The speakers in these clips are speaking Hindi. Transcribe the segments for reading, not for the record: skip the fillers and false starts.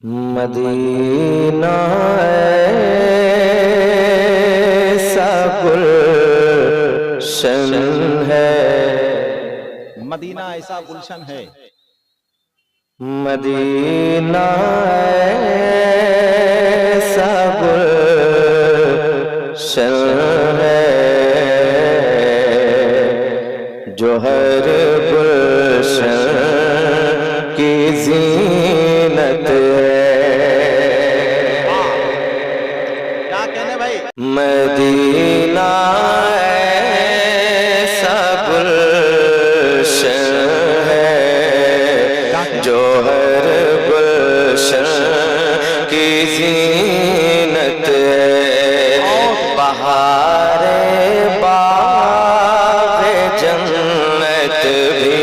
मदीना ऐसा गुलशन है, मदीना ऐसा गुलशन है, मदीना ऐसा गुलशन है, जो हर गुलशन की ज़ीनत है। क्या कहने भाई? मदीना ऐसा गुलशन है, जो हर गुलशन की ज़ीनत है। बहारे बाग़े जन्नत भी,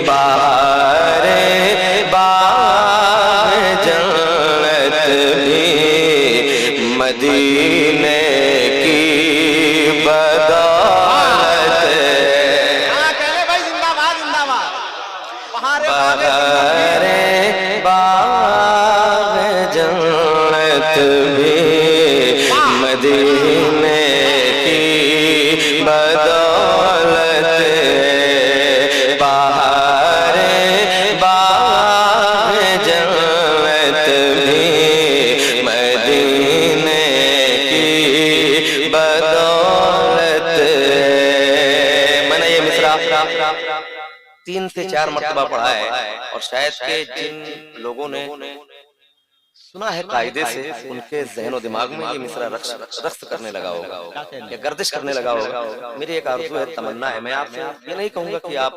बहारे बाग़े जन्नत भी मदीने की बदौलत है। क्या कहने भाई? जिंदाबाद जिंदाबाद। बहारे बाग़े जन्नत भी मदीने की बदौलत है। बहारे बाग़े जन्नत भी मदीने की बदौलत है। मैंने ये मिसरा 3 से 4 मरतबा पढ़ा है और शायद के जिन लोगों ने सुना है कायदे से उनके ज़हन और दिमाग में ये मिसरा रक्स करने लगा होगा या गर्दिश करने लगा होगा। मेरी एक आरज़ू है, तमन्ना है, मैं आपसे ये नहीं कहूंगा कि आप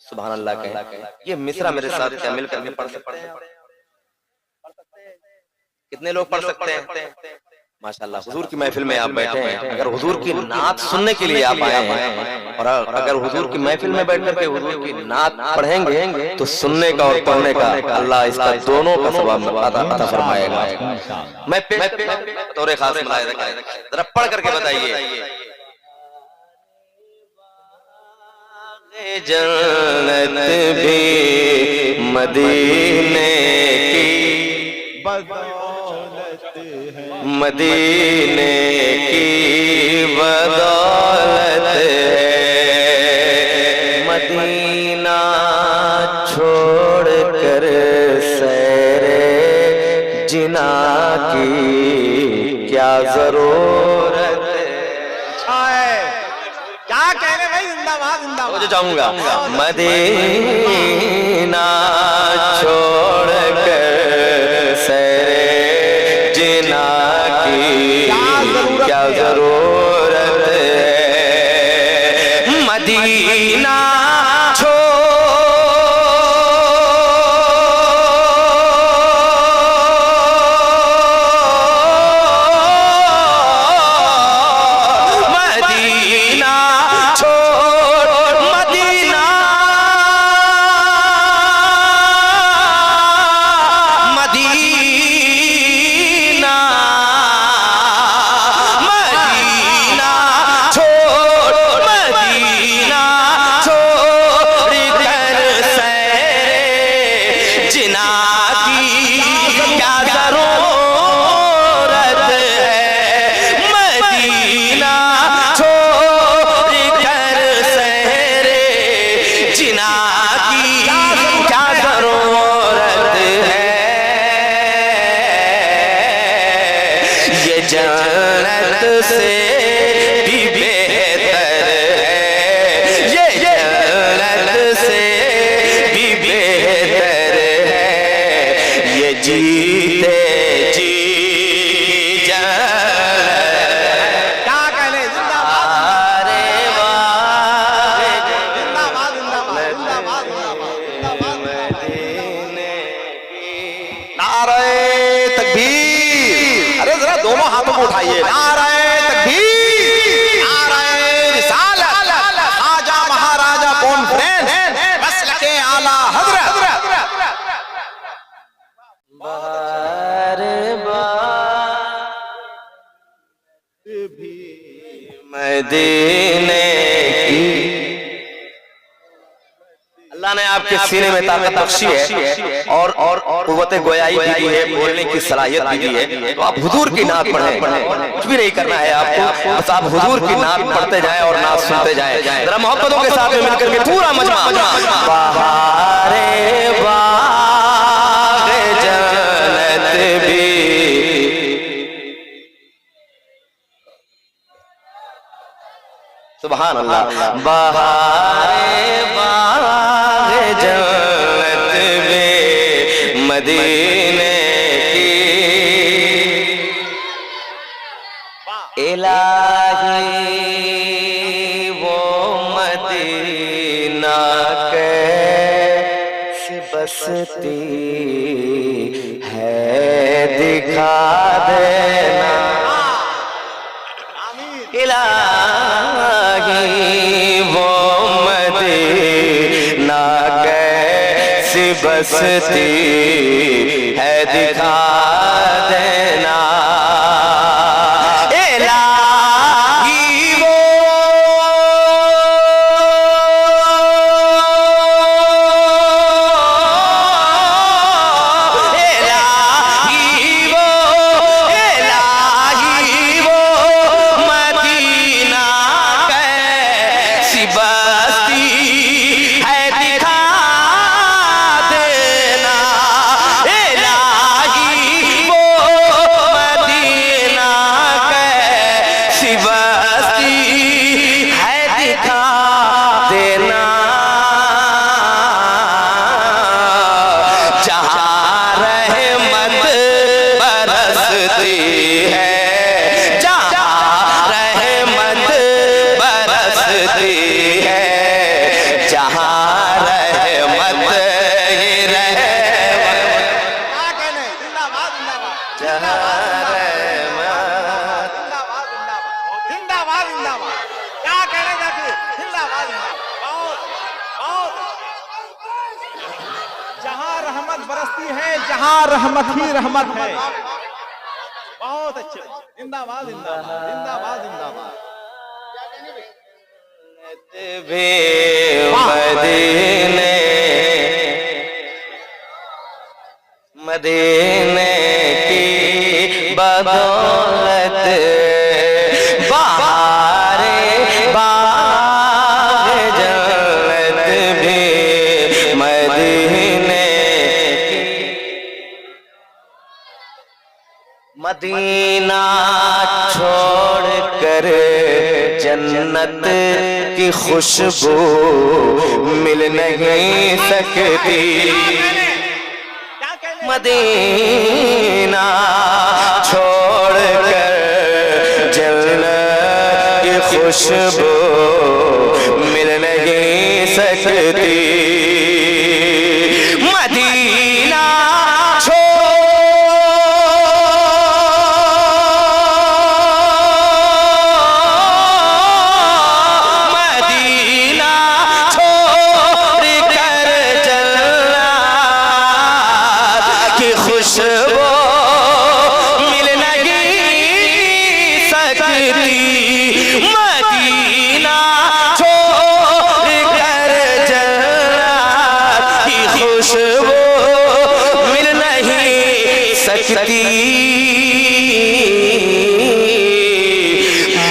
सुभान अल्लाह कहें, ये मिसरा मेरे साथ क्या मिल करके पढ़ सकते हैं? कितने लोग पढ़ सकते हैं? माशाअल्लाह, हुजूर की महफिल में आप बैठे हैं, अगर हुजूर की नात सुनने के लिए आप आए हैं और अगर हुजूर की महफिल में बैठ करके हुजूर की नात पढ़ेंगे तो सुनने का और पढ़ने का अल्लाह इसका दोनों का सवाब अता फरमाएगा। मैं तौरे खास मुलाहिज़ा करें, जरा पढ़ करके बताइए। जन्नत भी मदीने की बदौलत है, मदीने की बदौलत है। मदीना छोड़ कर सैरे जिना की क्या जरूरत है। क्या कहने भाई? जिंदाबाद जिंदाबाद। मुझे जाऊंगा मदीना छोड़ कर सैरे जिना की क्या जरूरत है। मदीना जन्नत से भी बेहतर है, ये जन्नत से भी बेहतर है, ये जीते जी जन्नत। क्या कहने? जिंदाबाद। अरे वाह, जिंदाबाद जिंदाबाद जिंदाबाद जिंदाबाद। नारे तकबीर! अरे जरा दोनों हाथों को उठाइए। नारे तकबीर, नारे रिसालत, खाजा महाराजा कॉन्फ्रेंस, मसलके आला हजरत। बारे भी मदीने की। अल्लाह ने आपके सीने में ताकत बख्शी है और कुव्वत गोयाई भी दी है, बोलने की सलाहियत भी दी है। तो आप हुजूर की नात पढ़ें, कुछ भी नहीं करना है आपको, बस आप हुजूर की नात पढ़ते जाएं और नात सुनते जाएं। जरा मोहब्बतों के साथ में मिलकर के पूरा मजमा बहारे बाग जन्नत भी सुभान अल्लाह, बहारे बाग जन्नत में मदीने की इलाही वो मदीना कैसी बसती है दिखा देना, इलाही वो मदीना कैसी बसती है दिखा देना, इलाही वो मदीना कैसी बसती है दिखा देना, इलाही वो मदीना कैसी बसती है दिखा देना, जहाँ रहमत बरसती है, जहाँ रहमत बरसती है, जहाँ रहमत ही रहमत, क्या कहने, जिंदाबाद जिंदाबाद जहाँ रहमत, जिंदाबाद जिंदाबाद जिंदाबाद जिंदाबाद, क्या कहने जाती, जिंदाबाद जिंदाबाद, बहुत जहाँ रहमत बरसती है, जहाँ रहमत ही रहमत है, बहुत अच्छे, जिंदाबाद जिंदाबाद जिंदाबाद जिंदाबाद। भी मदीने मदीने की बदौलत बहारे बाग जन्नत भी मदीने की, मदीना छोड़ कर जन्नत की खुशबू मिल नहीं सकती, मदीना छोड़ कर जन्नत की खुशबू मिल नहीं सकती, मदीना खुशबू मिल नहीं सकती, मदीना छोड़ कर जन्नत की खुशबू मिल नहीं सकती,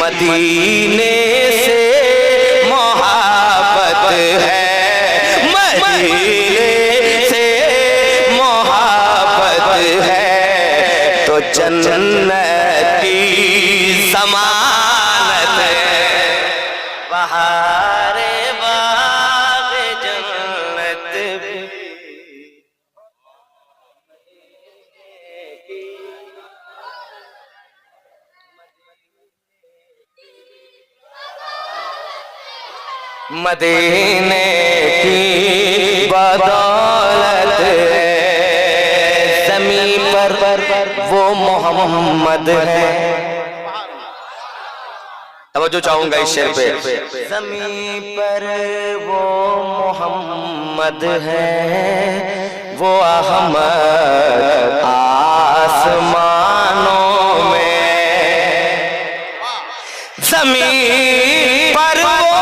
मदीने से मोहब्बत है, मदीने से है तो जन्नत की ज़मानत है, बहारे बाग जन्नत भी मदीने की बदौलत ज़मीं पर वो मोहम्मद है। तवज्जो चाहूंगा इस शेर पे, ज़मीं पर वो मोहम्मद है, वो अहमद आसमानों में, ज़मीं पर वो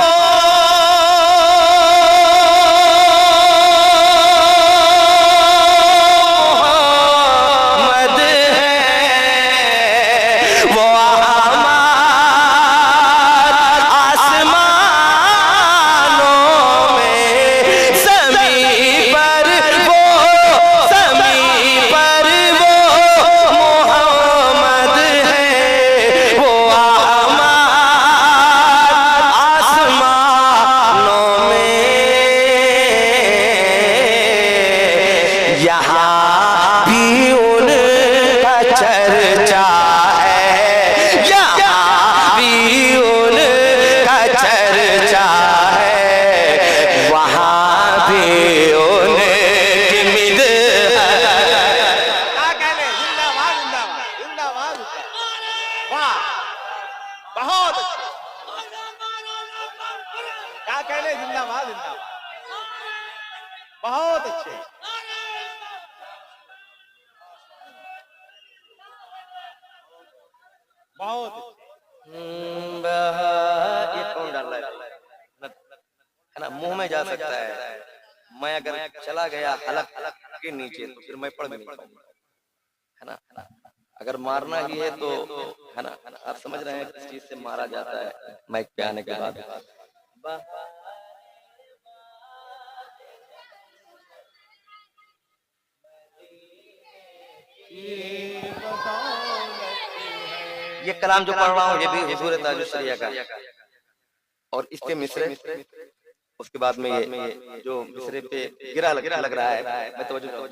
अच्छे, बहुत अच्छे। ये कौन डाल रहा है ना, मुंह में जा सकता है। मैं अगर चला गया हलक के नीचे तो फिर मैं पढ़ भी नहीं पाऊंगा, है ना। अगर मारना ही है तो, है ना, आप समझ रहे हैं किस चीज से मारा जाता है माइक पे आने के बाद। ये कलाम जो पढ़ रहा हूँ ये भी हुजूर ताजुल शरिया का, और इसके मिसरे, उसके बाद में ये जो मिसरे पे गिरा लग रहा है, मैं तवज्जो करो।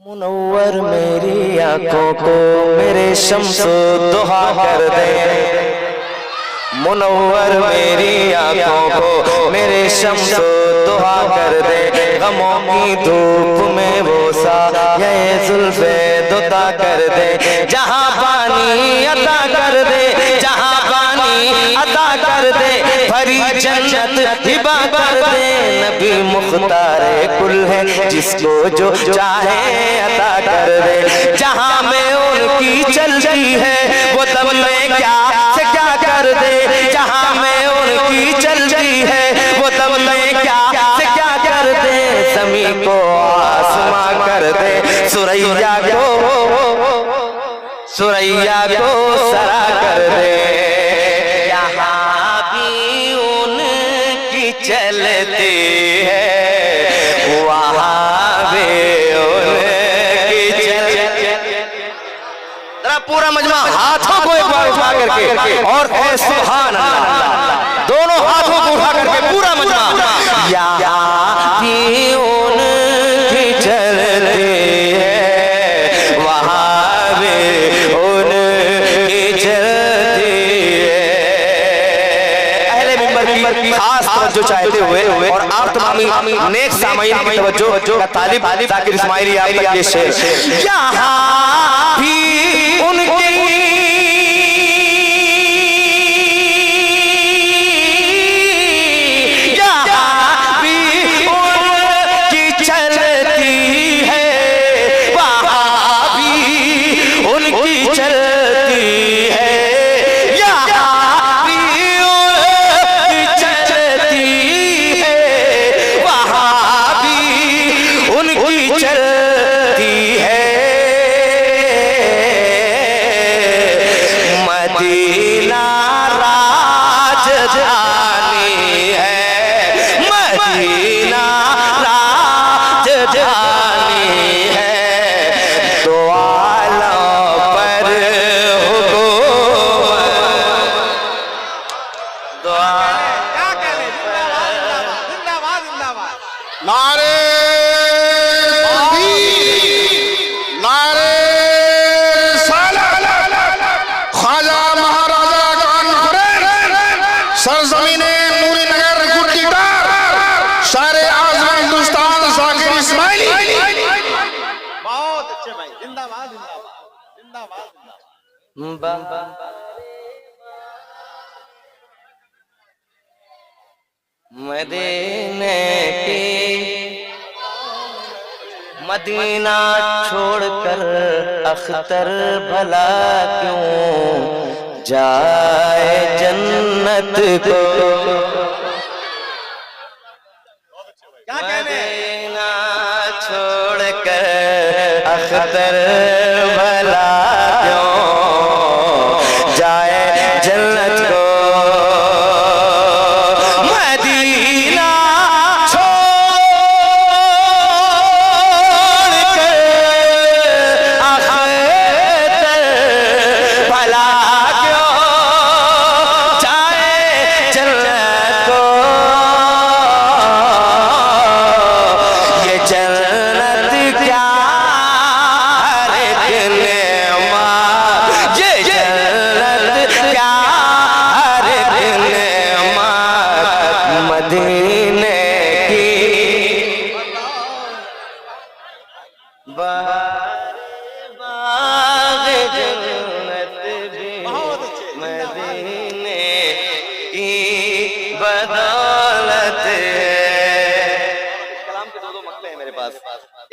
मुनव्वर मेरी आंखों को मेरे शम्सो दुहा कर दे, मुनव्वर मेरी आंखों को मेरे शम्सो दुहा कर दे, गमों की धूप में वो सा ये जुल्फे दुता कर दे, जहां पानी अता कर दे, जहां पानी अता कर दे, भरी जन्नत हिबा कर दे, नबी मुख्तारे कुल है जिसको जो चाहे अता कर दे, जहां में उनकी चलती है वो दम में क्या से क्या कर दे, जहां में उनकी चलती है वो दम में क्या से क्या कर दे, ज़मीं को आसमां कर दे, सुरैया को सरा कर दे, यहाँ भी उनकी चलती है वहाँ भी उनकी चलती। जरा पूरा मजमा हाथों को एक बार उठा करके और सुभान अल्लाह, दोनों हाथों को उठा करके पूरा मजमा, यहाँ भी उनकी चलती है वहाँ भी उनकी चलती है। अहले मिंबर की खास तवज्जो चाहते हुए और आप तमाम नेक सामाईन की तवज्जो का तालिब जाकिर इस्माइली आप तक ये शेर, यहाँ भी उनकी मदीने की मदीना छोड़कर अख्तर भला क्यों जाए जन्नत को, मदीना छोड़कर अख्तर भला क्यों जाए जन्नत को,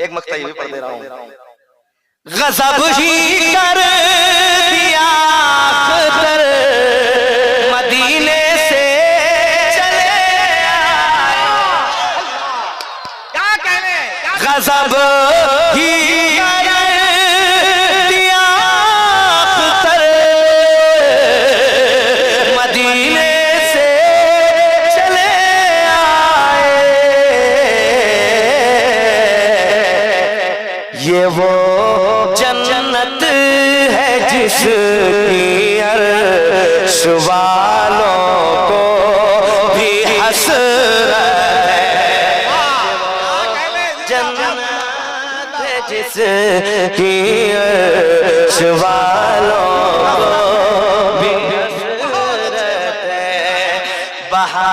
एक मक्ता ये भी पढ़ दे रहा हूँ। गज़ब ही कर दिया अख्तर मदीने से चले आए। क्या कहने, गज़ब ही कर दिया अख्तर मदीने से चले आए। ये वो जन्नत है जिसकी अर्श वालों को भी हसरत है। जन्नत है जिसकी अर्श वालों को भी हसरत है। बहा